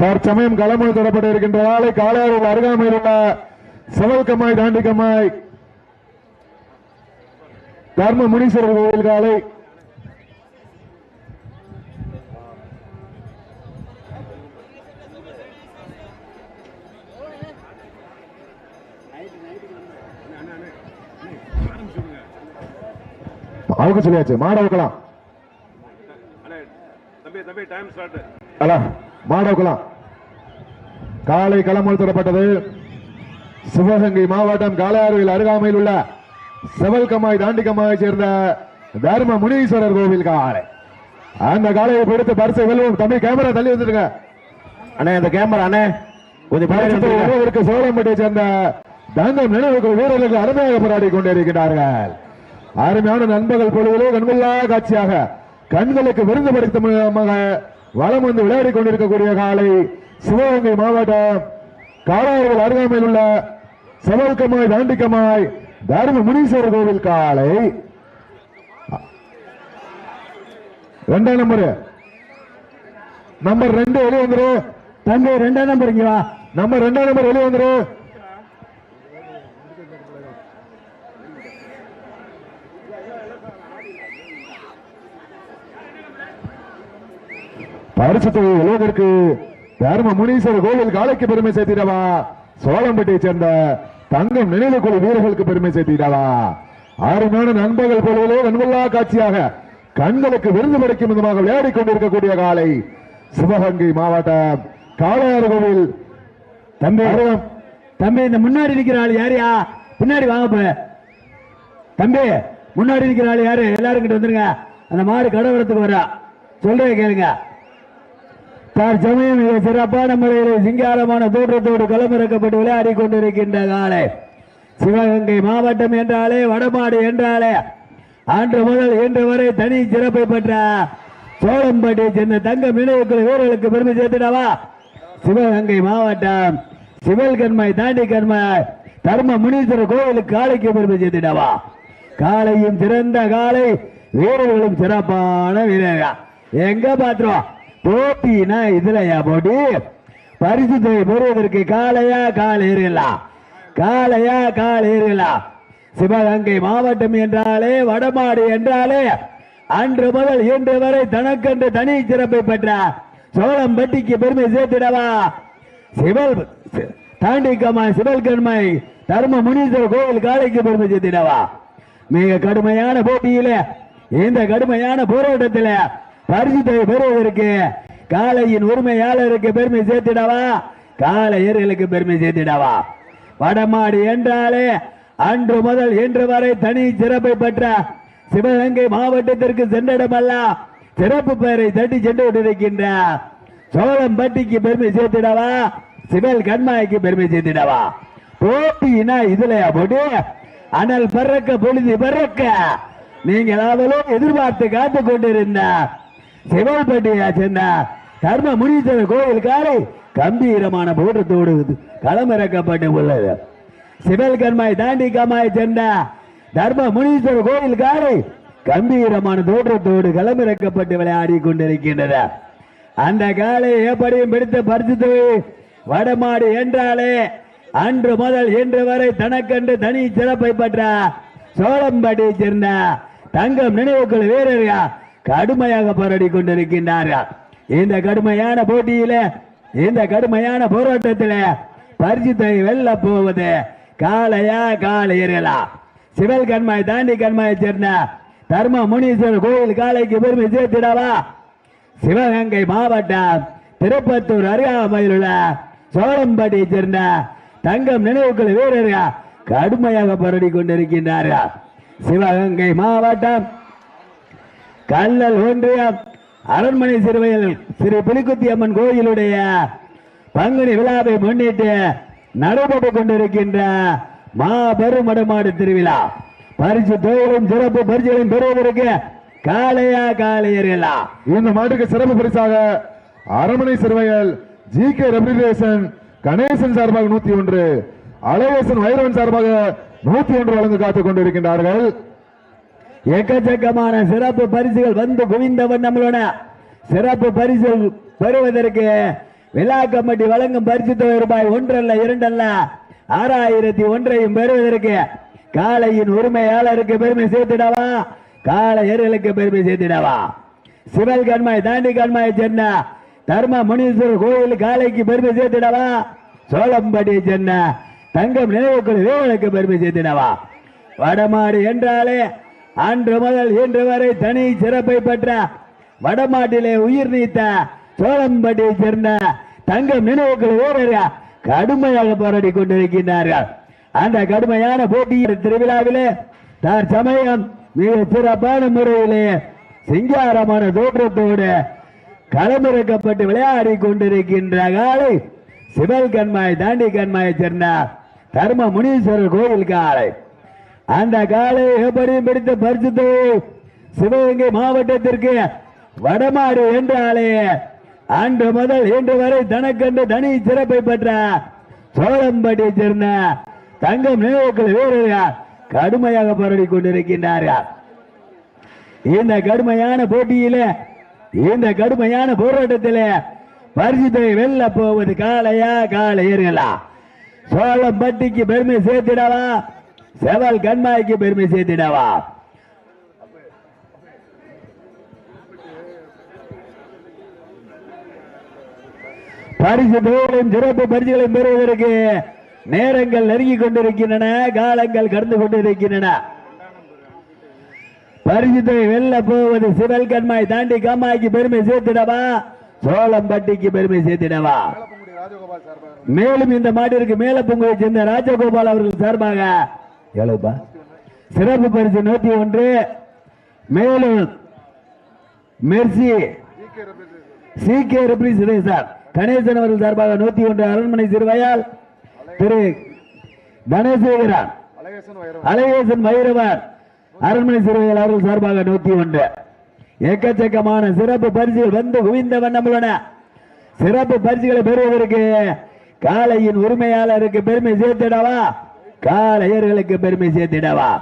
தற்சமயம் களமுள் தொடப்பட்டு இருக்கின்ற காலை காளையார் அருகாமையில் உள்ள செவல்கம்மாய் தாண்டிக்கம்மாய் தர்ம முனீஸ்வரர் கோவில் காலை அவங்க சொல்லியாச்சு. மாட வைக்கலாம் மாட வைக்கலாம். காலை களமுள் தொடப்பட்டது. சிவகங்கை மாவட்டம் காளையார்வில் அருகாமையில் உள்ள செவல்கம்மாய் தாண்டிக்கம்மாவை சேர்ந்த தர்ம முனீஸ்வரர் கோவில் காலை. அந்த காலையை பிடித்து பரிசை வெல்வோம். தம்பி கேமரா தள்ளி வந்துருங்க அண்ணே. அந்த கேமரா அண்ணே கொஞ்சம் சோழம்பட்டியை சேர்ந்த தங்கம் நினைவுகள் வீரர்கள் அருமையாக போராடி கொண்டிருக்கிறார்கள். அருமையான நண்பர்கள் பொழுதிலே கண்கொள்ளா காட்சியாக கண்களுக்கு விருந்து படைத்த வளம் வந்து விளையாடி கொண்டிருக்கக்கூடிய காலை சிவகங்கை மாவட்டம் காளையார்கள் அருகாமையில் உள்ள செவல்கம்மாய் தாண்டிக்கம்மாய் தர்ம முனீஸ்வரர் கோவில் காலை. 2ஆம் நம்பர் 2 வெளியே வந்துரு தம்பி. 2ஆம் நம்பர் இங்க வா. நம்பர் 2ஆம் நம்பர் வெளியே வந்துரு. பரிசு தொகை எழுவதற்கு தர்ம முனீஸ்வரர் கோவில் காலைக்கு பெருமை சேர்த்திடவா. சோழம்பட்டியை சேர்ந்த தங்கம் நினைவு குழு வீரர்களுக்கு பெருமை சேர்த்திடவா. அருமையான நண்பர்கள் போலவே நண்பல்லா காட்சியாக கண்களுக்கு விருந்து படைக்கும் விதமாக விளையாடி கொண்டிருக்கக்கூடிய காலை சிவகங்கை மாவட்டம் காளையார் கோவில். தம்பி தம்பி இந்த முன்னாடி நிற்கிற ஆள் யாரியா? பின்னாடி வாங்க தம்பி. முன்னாடி நிற்கிற ஆள் யாரு? எல்லாரும் கிட்ட வந்துருங்க. அந்த மாடு கடவுளத்துக்கு வரா சொல்றேன் கேளுங்க. தற்சமயம் மிக சிறப்பான முறையில் சிங்காரமான தோற்றத்தோடு களமிறக்கப்பட்டு விளையாடி கொண்டிருக்கின்ற காலை சிவகங்கை மாவட்டம் என்றாலே வடமாடு என்றாலே அன்று முதல் இன்று வரை தனி சிறப்பை பெற்ற சோழம்பட்டியை சேர்ந்த தங்கம் நினைவுக்குழு வீரர்களுக்கு பெருமை சேர்த்திடவா. சிவகங்கை மாவட்டம் சிவல்கண்மாய் தாண்டிக்கண்மாய் தர்ம முனீஸ்வரர் கோவிலுக்கு காலைக்கு பெருமை சேர்த்திடவா. காலையும் சிறந்த காலை வீரர்களும் சிறப்பான வீரர்கள். எங்க பாத்துருவோம் போட்டினா இதுலயா போட்டி. பரிசு தொகை பெறுவதற்கு காளையா காலேறா காளையா காலேறா. சிவகங்கை மாவட்டம் என்றாலே வடமாடு என்றாலே அன்று முதல் இன்று வரை தனக்கென்று தனி சிறப்பை பெற்ற சோழம்பட்டிக்கு பெருமை சேர்த்திடவா. சிவல் தாண்டிக்கம்மாய் சிவல்கண்மாய் தர்ம முனீஸ்வரர் கோவில் காலைக்கு பெருமை சேர்த்திடவா. மிக கடுமையான போட்டியில இந்த கடுமையான போராட்டத்தில் பரிசு தொகை பெறுவதற்கு காளையின் உரிமையாளருக்கு பெருமை சேர்த்திடவா. காளையர்களுக்கு பெருமை சேர்த்திடவா. வடமாடு என்றாலே அன்று முதல் இன்று வரை தனி சிறப்பை பெற்ற சிவகங்கை மாவட்டத்திற்கு சென்றிடமல்ல சிறப்பு பெயரை தட்டி சென்று கொண்டிருக்கின்ற சோழம்பட்டிக்கு பெருமை சேர்த்திடவா. சிவல் கண்மாய்க்கு பெருமை சேர்த்திடவா. போட்டினா இதுலயா போட்டி. அனல் பறக்க பொழுது பறக்க நீங்கள் அவளும் எதிர்பார்த்து காத்து கொண்டிருந்த சிவல்பட்டியா சேர்ந்த தர்ம முனீஸ்வரர் கோயில் காலை கம்பீரமான போற்றத்தோடு களமிறக்கப்பட்டு உள்ளது. சிவல்கண்மாய் தாண்டிக்கம்மாய் சேர்ந்த தர்ம முனீஸ்வரர் கோயில் காலை கம்பீரமான தோற்றத்தோடு களமிறக்கப்பட்டு விளையாடி கொண்டிருக்கின்றன. அந்த காலை எப்படியும் பிடித்த பரிசு தொகை வடமாடு என்றாலே அன்று முதல் இன்று வரை தனக்கென்று தனி சிறப்பை பெற்ற சோழம்பட்டியை சேர்ந்த தங்கம் நினைவுக்குழு வீரர்கள் கடுமையாக போராடி கொண்டிருக்கின்றார்கள். இந்த கடுமையான போட்டியில இந்த கடுமையான போராட்டத்தில் பரிசு தொகை வெல்ல போவது காளையா காளையர்களா. சிவல் கண்மாய் தாண்டி கண்மாயை சேர்ந்த தர்ம முனீஸ்வரர் கோயில் காலைக்கு பெருமை சேர்த்திடவா. சிவகங்கை மாவட்டம் திருப்பத்தூர் அருகாமையில் உள்ள சோழம்பட்டியை சேர்ந்த தங்கம் நினைவுக்குழு வீரர்கள் கடுமையாக போராடி கொண்டிருக்கின்றார்கள். சிவகங்கை மாவட்டம் கல்லல் ஒன்றியம் அரண்மனை சிறுவையில் ஸ்ரீ புலிக்குத்தி அம்மன் கோயிலுடைய பங்குனி விழாவை முன்னிட்டு நடைபெற்றுக் கொண்டிருக்கின்ற மாபெரும் மடமாடு திருவிழா பரிசு தொகையும் சிறப்பு பரிசுகளையும் பெறுவதற்கு காளையா காளையர்களா. இந்த மாட்டுக்கு சிறப்பு பரிசாக அரண்மனை சிறுவையில் GK ரெப்ரிசேஷன் கணேசன் சார்பாக 101, அழகேசன் வைரவன் சார்பாக 101 வழங்க காத்துக் கொண்டிருக்கின்றார்கள். எக்கச்சக்கமான சிறப்பு பரிசுகள் வந்து குவிந்த வண்ணமுள்ள சிறப்பு பரிசு பெறுவதற்கு விழா கமிட்டி வழங்கும் பரிசு தொகை ரூபாய் 1 அல்ல 2 அல்ல 6001 பெறுவதற்கு காளையின் உரிமையாளருக்கு பெருமை சேர்த்திடவா, காளையர்களுக்கு பெருமை சேர்த்திடவா. சிவல் கண்மாய் தாண்டி கண்மாயை சேர்ந்த தர்ம முனீஸ்வரர் கோயில் காளைக்கு பெருமை சேர்த்திடவா, சோளம்பட்டியை சேர்ந்த தங்கம் நினைவுக்குழு வீரர்களுக்கு பெருமை சேர்த்திடவா. வடமாடு என்றாலே அன்று முதல் இன்று வரை தனி சிறப்பை பெற்ற வடமாட்டிலே உயிர் நீத்த சோளம்பட்டியை சேர்ந்த தங்கம் நினைவுக்குழு வீரர்கள் கடுமையாக போராடி கொண்டிருக்கின்றார்கள். அந்த கடுமையான போட்டியின் திருவிழாவிலே தற்சமயம் மிக சிறப்பான முறையிலே சிங்காரமான தோற்றத்தோடு களமிறக்கப்பட்டு விளையாடி கொண்டிருக்கின்ற காலை சிவல் கண்மாய் தாண்டி கண்மாயை சேர்ந்த தர்ம முனீஸ்வரர் கோயில் காலை. அந்த காலை எப்படியும் பிடித்த பரிசு சிவகங்கை மாவட்டத்திற்கு வடமாடு என்றாலே அன்று முதல் இன்று வரை தனக்கென்று தனி சிறப்பை பெற்ற சோளம்பட்டியை சேர்ந்த தங்கம் நினைவுக்குழு வீரர்கள் கடுமையாக போராடி கொண்டிருக்கின்றார்கள். இந்த கடுமையான போட்டியிலே இந்த கடுமையான போராட்டத்திலே பரிசுத்தை வெல்ல போவது காளையா காளையர்களா? சோளம்பட்டிக்கு பெருமை சேர்த்திடவா, செவல் கண்மாய்க்கு பெருமை சேர்த்திடவா? பரிசு தொகைகளையும் சிறப்பு பரிசுகளையும் பெறுவதற்கு நேரங்கள் நெருங்கி கொண்டிருக்கின்றன, காலங்கள் கடந்து கொண்டிருக்கின்றன. பரிசு தொகை வெல்ல போவது சிவல் கண்மாய் தாண்டி கம்மாய்க்கு பெருமை சேர்த்திடவா, சோளம்பட்டிக்கு பெருமை சேர்த்திடவா? மேலும் இந்த மாட்டிற்கு மேலப்பொங்குவை சேர்ந்த ராஜகோபால் அவர்கள் சார்பாக சிறப்பு பரிசு 101, மேலும் மெர்சி சிகே ரெப்ரசன்டேஷன் கணேசன் அவர்கள் சார்பாக 101, அரண்மனை சிறுவையால் திரு தனசேகரன் அழகேசன் வைரவர் அரண்மனை சிறுவையால் அவர்கள் சார்பாக 101. எக்கச்சக்கமான சிறப்பு பரிசுகள் வந்து குவிந்த வண்ணம் உள்ளன. சிறப்பு பரிசுகளை பெறுவதற்கு காளையின் உரிமையாளருக்கு பெருமை சேர்த்திடவா, காளையர்களுக்கு பெருமை சேர்த்திடவா?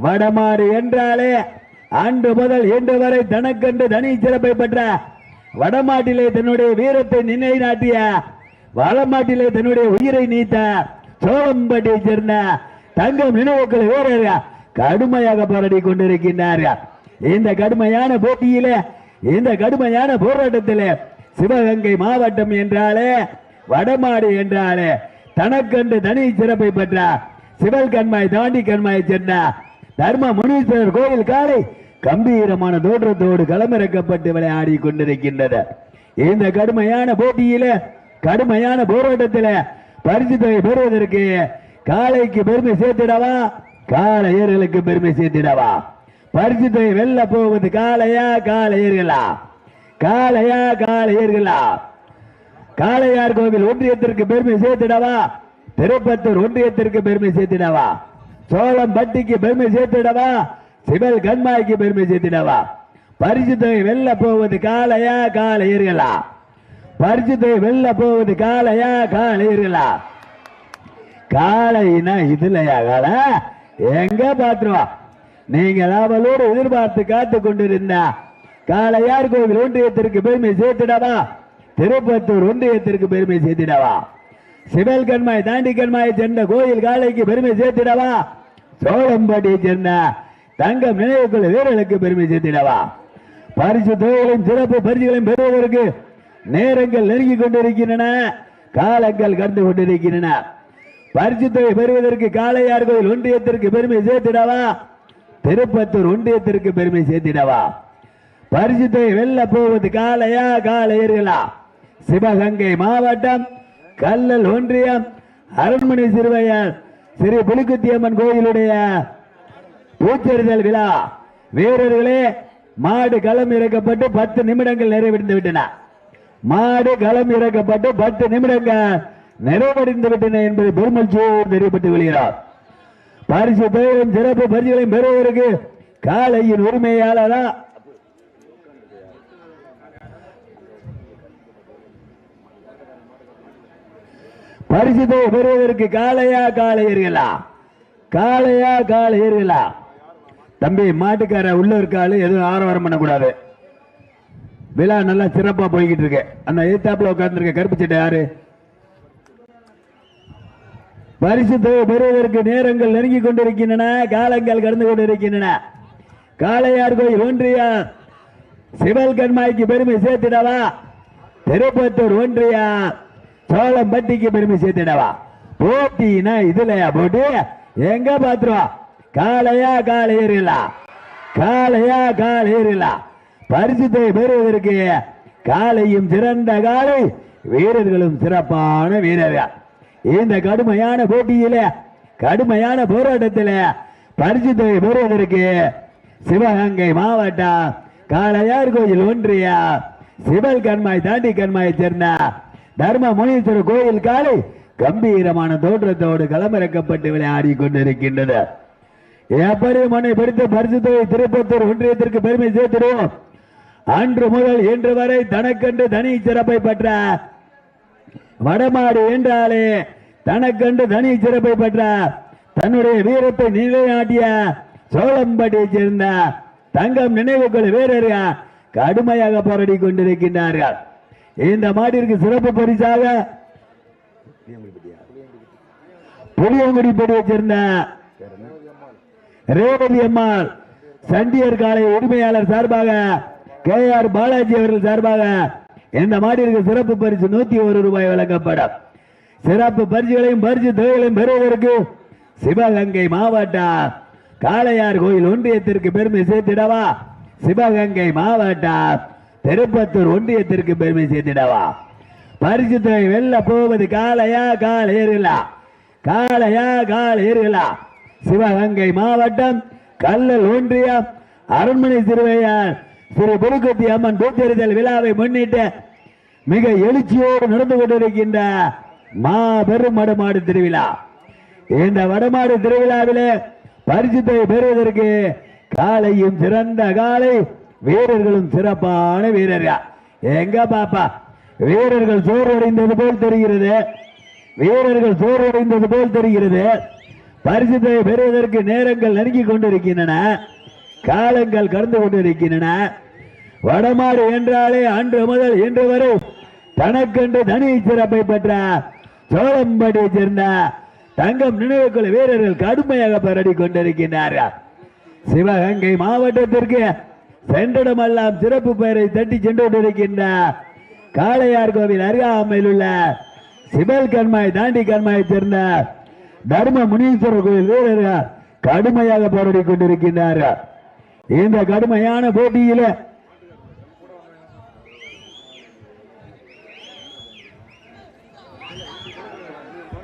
வடமாடு என்றாலே அன்று முதல் இன்று வரை தனக்கென்று தனி சிறப்பை பெற்ற வடமாட்டிலே தன்னுடைய வீரத்தை நிலைநாட்டிய வடமாட்டிலே தன்னுடைய உயிரை நீத்த சோளம்பட்டியை சேர்ந்த தங்கம் நினைவுக்குழு வீரர்கள் கடுமையாக போராடி கொண்டிருக்கின்றார்கள். இந்த கடுமையான போட்டியிலே இந்த கடுமையான போராட்டத்திலே சிவகங்கை மாவட்டம் என்றாலே வடமாடு என்றாலே தனக்கென்று தனி சிறப்பை பெற்ற சிவல் கண்மாய் தாண்டி கண்மாயை சேர்ந்த தர்ம முனீஸ்வரர் கோயில் காலை கம்பீரமான தோற்றத்தோடு களமிறக்கப்பட்டு விளையாடி கொண்டிருக்கின்றது. இந்த கடுமையான போட்டியிலே கடுமையான போராட்டத்தில் பரிசு தொகை பெறுவதற்கு காளைக்கு பெருமை சேர்த்திடவா, காளையர்களுக்கு பெருமை சேர்த்திடவா? பரிசு தொகை வெல்ல போவது காளையா காளையர்களா? காளையா காளையர்களா? காளையார் கோவில் ஒன்றியத்திற்கு பெருமை சேர்த்திடவா, திருப்பத்தூர் ஒன்றியத்திற்கு பெருமை சேர்த்திடவா, சோளம்பட்டிக்கு பெருமை சேர்த்திடவா, சிவல் கண்மாய்க்கு பெருமை சேர்த்திடவா? பரிசு தொகை வெல்ல போவது காளையா காளையர்களா? பரிசு தொகை வெல்ல போவது காளையா காளையர்களா? காளைனா இதுலயா காலை எங்க பாத்துருவா? நீங்கள் அவளோடு எதிர்பார்த்து காத்து கொண்டிருந்த காளையார் கோவில் ஒன்றியத்திற்கு பெருமை சேர்த்திடவா, திருப்பத்தூர் ஒன்றியத்திற்கு பெருமை சேர்த்திடவா? சிவல் கண்மாய் தாண்டி கண்மாயை சேர்ந்த கோயில் காளைக்கு பெருமை சேர்த்திடவா, சோளம்பட்டியை சேர்ந்த தங்கம் நினைவுக்குழு வீரர்களுக்கு பெருமை சேர்த்திடவா? பரிசு தொகைகளையும் சிறப்பு பரிசுகளையும் பெறுவதற்கு நேரங்கள் நெருங்கி கொண்டிருக்கின்றன, காலங்கள் கடந்து கொண்டிருக்கின்றன. பரிசு தொகை பெறுவதற்கு காளையார் கோயில் ஒன்றியத்திற்கு பெருமை சேர்த்திடவா, திருப்பத்தூர் ஒன்றியத்திற்கு பெருமை சேர்த்திடவா? பரிசு தொகை வெல்ல போவது காளையா காளையர்களா? சிவகங்கை மாவட்டம் கல்லல் ஒன்றியம் அரண்மனை சிறுவையார் ஸ்ரீ புலிக்குத்தியம்மன் கோயிலுடைய பூச்செறிதல் விழா வீரர்களே, மாடு களம் இறக்கப்பட்டு 10 நிமிடங்கள் நிறைவடைந்து விட்டன. மாடு களம் இறக்கப்பட்டு 10 நிமிடங்கள் நிறைவடைந்து விட்டன என்பது பெருமகிழ்ச்சியோடு தெரியப்பட்டு வருகிறார். பரிசு தொகையும் சிறப்பு பரிசுகளையும் பெறுவதற்கு காளையின் உரிமையாளரா பரிசு தொகை பெறுவதற்கு காளையா காளையர்களா? காளையா காளையர்களா? தம்பி மாட்டுக்கார உள்ள இருக்காளு எதுவும் ஆரவாரம் பண்ணக்கூடாது. விழா நல்லா சிறப்பா போய்கிட்டு இருக்கு. அந்த எதிர்த்தாப்புல உட்கார்ந்துருக்க கருப்பு சட்டை யாரு? பரிசு பெறுவதற்கு நேரங்கள் நெருங்கி கொண்டிருக்கின்றன, காலங்கள் கடந்து கொண்டிருக்கின்றன. காளையார் கோயில் ஒன்றிய சிவல் கண்மாய்க்கு பெருமை சேர்த்திடவா, திருப்பத்தூர் ஒன்றிய சோளம்பட்டிக்கு பெருமை சேர்த்திடவா? போட்டினா இதுலயா போட்டி? எங்க பாத்துருவா? காளையா காளையேறிலா, காளையா காளையேறிலா. பரிசுத்தை பெறுவதற்கு காளையும் சிறந்த காளை, வீரர்களும் சிறப்பான வீரர்கள். இந்த கடுமையான போட்டியில, கடுமையான போராட்டத்தில் பரிசுத்தை பெறுவதற்கு சிவகங்கை மாவட்டம் காளையார் கோயில் ஒன்றிய சிவல் கண்மாய் தாண்டி கண்மாயை சேர்ந்த தர்ம முனீஸ்வரர் கோயில் காலை கம்பீரமான தோற்றத்தோடு களமிறக்கப்பட்டு விளையாடி கொண்டிருக்கின்றது. எப்படி மனை பிடித்த பரிசுத்தை திருப்பத்தூர் ஒன்றியத்திற்கு பெருமை சேர்த்திடுவோம். அன்று முதல் இன்று வரை தனக்கென்று தனி சிறப்பை பெற்ற வடமாடு என்றாலே தனக்கென்று தனி சிறப்பை பெற்ற தன்னுடைய வீரத்தை நிலைநாட்டிய சோளம்பட்டியை சேர்ந்த தங்கம் நினைவுகள் வீரர்கள் கடுமையாக போராடி கொண்டிருக்கின்றார்கள். இந்த மாட்டிற்கு சிறப்பு பரிசாக புளியங்குடிப்பட்டியை சேர்ந்த ரேவதி அம்மாள் சண்டியர் காலை உரிமையாளர் சார்பாக KR பாலாஜி அவர்கள் சார்பாக இந்த மாட்டிற்கு சிறப்பு பரிசு 101 ரூபாய் வழங்கப்படும். சிறப்பு பரிசுகளையும் பரிசு தொகைகளையும் பெறுவதற்கு சிவகங்கை மாவட்டம் காளையார் கோயில் ஒன்றியத்திற்கு பெருமை சேர்த்திடவா, சிவகங்கை மாவட்டம் திருப்பத்தூர் ஒன்றியத்திற்கு பெருமை சேர்த்திடவா? பரிசு தொகை வெல்ல போவது காளையா காளையேறிலா, காளையா காளையேறிலா? சிவகங்கை மாவட்டம் கல்லல் ஒன்றியம் அரண்மனை திருவையார் ஸ்ரீ புதுக்குத்தி அம்மன் பூத்தெறிதல் விழாவை முன்னிட்டு மிக எழுச்சியோடு நடந்து கொண்டிருக்கின்ற மாபெரும் வடமாடு திருவிழா. இந்த வடமாடு திருவிழாவிலே பரிசுத்தை பெறுவதற்கு காளையும் சிறந்த காளை, வீரர்களும் சிறப்பான வீரர்கள். எங்க பாப்பா வீரர்கள் சோர்வடைந்தது போல் தெரிகிறது, வீரர்கள் சோர்வடைந்தது போல் தெரிகிறது. பரிசுத்தை பெறுவதற்கு நேரங்கள் நெருங்கி கொண்டிருக்கின்றன, காலங்கள் கடந்து கொண்டிருக்கின்றன. வடமாடு என்றாலே அன்று முதல் இன்று வரை தனக்கென்று தனி சிறப்பை பெற்ற சோளம்பட்டியை சேர்ந்த தங்கம் நினைவுக்குள் வீரர்கள் கடுமையாக போராடி கொண்டிருக்கின்றார்கள். சிவகங்கை மாவட்டத்திற்கு சென்றிடமெல்லாம் சிறப்பு பெயரை தட்டி சென்று கொண்டிருக்கின்ற காளையார் கோவில் அருகாமையில் உள்ள சிவல் கண்மாய் தாண்டி கண்மாயை சேர்ந்த தர்ம முனீஸ்வரர் கோயில் வீரர்கள் கடுமையாக போராடி கொண்டிருக்கின்றார்கள். இந்த கடுமையான போட்டியில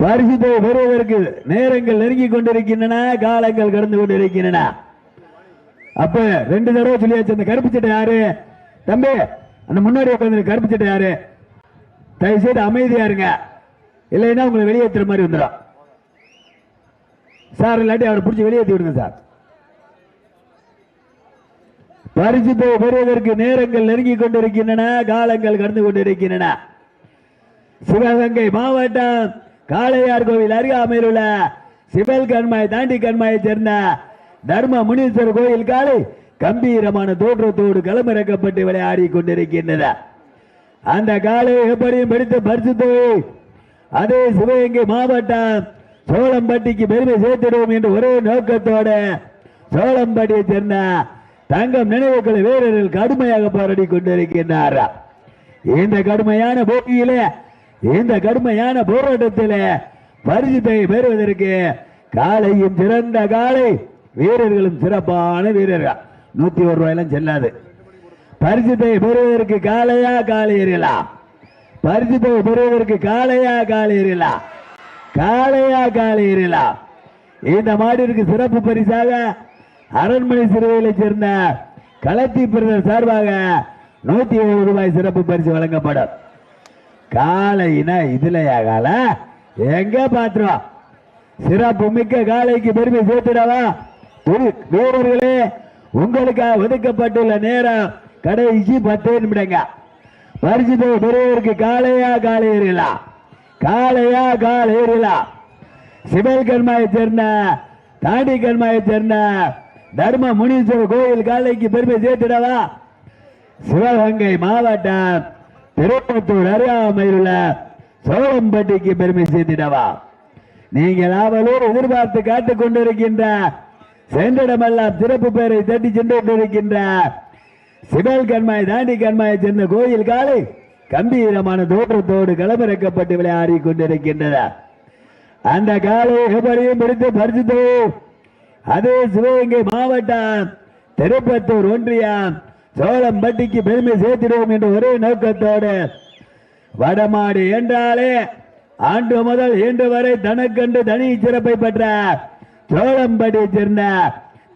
பரிசுத்தை பெறுவதற்கு நேரங்கள் நெருங்கி கொண்டிருக்கின்றன, காலங்கள் கடந்து கொண்டிருக்கின்றன. அப்ப 2 தடவை சொல்லியாச்சு. அந்த கருப்பு சட்டை யாரு தம்பி? அந்த முன்னாடி உட்காந்து கருப்பு சட்டை யாரு? தயவு செய்து அமைதியா இருங்க, இல்லைன்னா உங்களை வெளியேற்றுற மாதிரி வந்துடும் சார். இல்லாட்டி அவரை பிடிச்சி வெளியேற்றி விடுங்க சார். பரிசுத்தை பெறுவதற்கு நேரங்கள் நெருங்கி கொண்டிருக்கின்றன, காலங்கள் கடந்து கொண்டிருக்கின்றன. சிவகங்கை மாவட்டம் காளையார் கோவில் அருகாமையில் உள்ள சிவல் கண்மாய் தாண்டி கண்மாயை சேர்ந்த தர்ம முனீஸ்வரர் கோயில் காலை கம்பீரமான தோற்றத்தோடு களமிறக்கப்பட்டு விளையாடி கொண்டிருக்கின்றது. அந்த காலை எப்படியும் பிடித்து பரிசுத்தை அதே சிவகங்கை மாவட்டம் சோளம்பட்டிக்கு பெருமை சேர்த்திடுவோம் என்று ஒரே நோக்கத்தோடு சோளம்பட்டியை சேர்ந்த தங்கம் நினைவுகள் வீரர்கள் கடுமையாக போராடி கொண்டிருக்கின்றார். இந்த கடுமையான போட்டியிலே, இந்த கடுமையான போராட்டத்தில் பரிசுத்தை பெறுவதற்கு காளையும் சிறந்த காளை, வீரர்களும் சிறப்பான வீரர்கள். 101 ரூபாயெல்லாம் செல்லாது. பரிசுத்தை பெறுவதற்கு காளையா காளையேறிலா, பரிசுத்தை பெறுவதற்கு காளையா காளையேறிலா, காளையா காளையேறிலா? இந்த மாடிற்கு சிறப்பு பரிசாக அரண்மனை சிறுவையை சேர்ந்த களத்தி பிரதர் சார்பாக 107 ரூபாய் சிறப்பு பரிசு வழங்கப்படும். காளைனா இதுலயா கால? எங்க பாத்திரம்? சிறப்பு மிக்க காளைக்கு பெருமை சேர்த்துடவா? வீரர்களே, உங்களுக்காக ஒதுக்கப்பட்டுள்ள நேரம் கடைசி 10 நிமிடங்க. பரிசுத்தை பெறுவதற்கு காளையா காளையேறிலா, காளையா காளையேறிலா? சிவல் கண்மாயை சேர்ந்த தாண்டி கண்மாயை சேர்ந்த தர்ம முனீஸ்வரர் கோயில் காளைக்கு பெருமை சேர்த்திடவா? சிவகங்கை மாவட்டம் திருப்பத்தூர் அருகாமையில் உள்ள சோழம்பட்டிக்கு பெருமை சேர்த்திடவா. நீங்கள் அவளோடு எதிர்பார்த்து காத்துக் கொண்டிருக்கின்ற சென்றிடமெல்லாம் சிறப்பு பெயரை தட்டி சென்று கொண்டிருக்கின்ற சிவல் கண்மாய் தாண்டி கண்மாயை சேர்ந்த கோயில் காலை கம்பீரமான தோற்றத்தோடு களமிறக்கப்பட்டு விளையாடி கொண்டிருக்கின்றன. அந்த காலை எப்படியும் பிடித்து பரிசுத்தோ அதே சிவகங்கை மாவட்டம் திருப்பத்தூர் ஒன்றியம் சோழம்பட்டிக்கு பெருமை சேர்த்திடுவோம் என்ற ஒரே நோக்கத்தோடு வடமாடு என்றாலே ஆண்டு முதல் இன்று வரை தனக்கண்டு தனி சிறப்பை பெற்ற சோழம்பட்டியை சேர்ந்த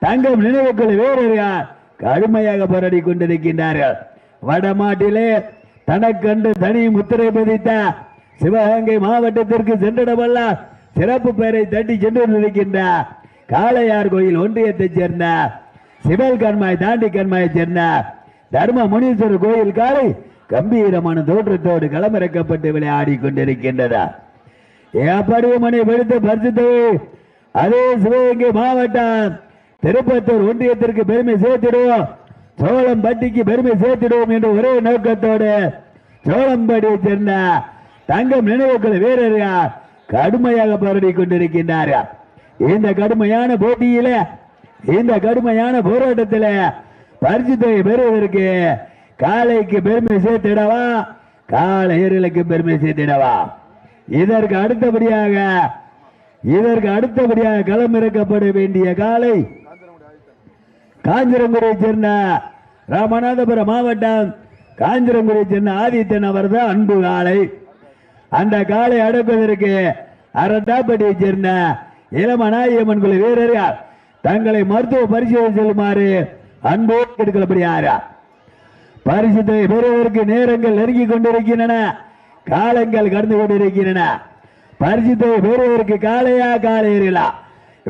தங்கம் நினைவுக்குழு வீரர்கள் கடுமையாக போராடி கொண்டிருக்கின்றார்கள். வடமாட்டிலே தனக்கண்டு தனி முத்திரை பதித்த சிவகங்கை மாவட்டத்திற்கு சென்றிடமல்ல சிறப்பு பெயரை தட்டி சென்று கொண்டிருக்கின்ற காளையார் கோயில் ஒன்றியத்தைச் சேர்ந்த சிவல் கண்மாய் தாண்டி கண்மாயை சேர்ந்த தர்ம முனீஸ்வரர் கோயில் காலை கம்பீரமான தோற்றத்தோடு களமிறக்கப்பட்டு விளையாடி கொண்டிருக்கின்றன. எப்படியுமனை வெடித்து பரிசுத்து அதே சிவகங்கை மாவட்டம் திருப்பத்தூர் ஒன்றியத்திற்கு பெருமை சேர்த்திடுவோம், சோழம்பட்டிக்கு பெருமை சேர்த்திடுவோம் என்ற ஒரே நோக்கத்தோடு சோழம்பட்டியை சேர்ந்த தங்கம் நினைவுக்குழு வீரர்கள் கடுமையாக போராடி கொண்டிருக்கின்றார்கள். இந்த கடுமையான போட்டியில இந்த கடுமையான போராட்டத்தில் பரிசுத்தை பெறுவதற்கு காளைக்கு பெருமை சேர்த்திடவா காளையர்களுக்கு பெருமை சேர்த்திடவா. இதற்கு அடுத்தபடியாக களம் இறக்கப்பட வேண்டிய காளை காஞ்சிரங்குடியை சேர்ந்த ராமநாதபுரம் மாவட்டம் காஞ்சிரங்குடியை சேர்ந்த ஆதித்தன் அவர் தான் அன்பு காளை. அந்த காளை அடக்குவதற்கு அரட்டாப்பட்டியை சேர்ந்த இளமநாயம்மன் குழு வீரர்கள் தங்களை மருத்துவ பரிசோதனை செல்லுமாறு அன்போடு கேட்டுக்கொள்ளப்படுகிறார். பரிசுத்தை பெறுவதற்கு நேரங்கள் நெருங்கிக் கொண்டிருக்கின்றன, காலங்கள் கடந்து கொண்டிருக்கின்றன. பரிசுத்தை பெறுவதற்கு காளையா காளையர்களா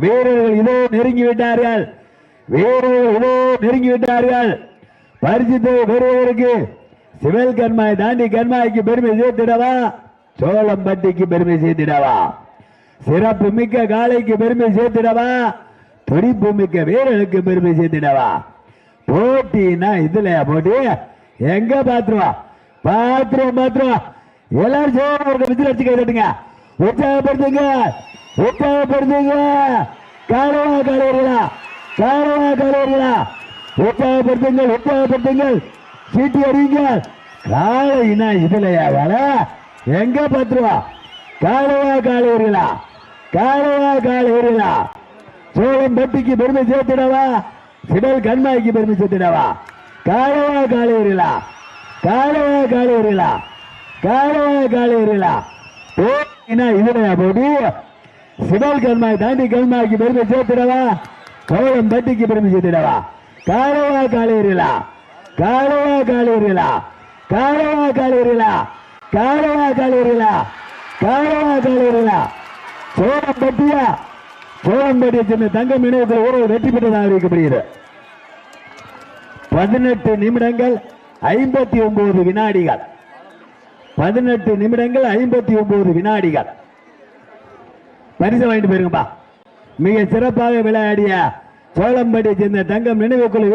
வீரர்கள் இதோ நெருங்கிவிட்டார்கள், பரிசுத்தை பெறுவதற்கு சிவல் கண்மாய் தாண்டி கண்மாய்க்கு பெருமை சேர்த்திடவா சோழம்பட்டிக்கு பெருமை சேர்த்திடவா, சிறப்பு மிக்க காளைக்கு பெருமை சேர்த்திடவா, துடிப்பு மிக்க வீரர்களுக்கு பெருமை சேர்த்திடவா. போட்டினா இதுல போட்டி எங்க பாத்துருவா எல்லாரும் சேர்ந்து விசில் அடிச்சு கைதுங்க, உற்சாகப்படுத்துங்க உற்சாகப்படுத்துங்கள் சீட்டி அடிங்க. காளைனா இதுலயா வேலை எங்க பாத்துருவா காளையர்களா சோழம்பட்டிக்கு பெருமை சேர்த்திடவா சிடல் கண்மாய்க்கு பெருமை சேர்த்திடவா காளையர்களா இதுலயா போட்டி சிடல் கண்மாய் தாண்டி கண்மாய்க்கு பெருமை சேர்த்திடவா சோழம்பட்டிக்கு பெருமை சேர்த்திடவா காளையர்களா சோழம்பட்டியை சேர்ந்த தங்கம் நினைவுகள் ஒரு வெற்றி பெற்றதாக அறிவிக்கப்படுகிறது. 18 நிமிடங்கள் 59 வினாடிகள் 18 நிமிடங்கள் 59 வினாடிகள் பரிசு வாங்கிட்டு போயிருங்கப்பா. மிக சிறப்பாக விளையாடிய சோழம்பட்டியை சேர்ந்த தங்கம் நினைவுக்குழு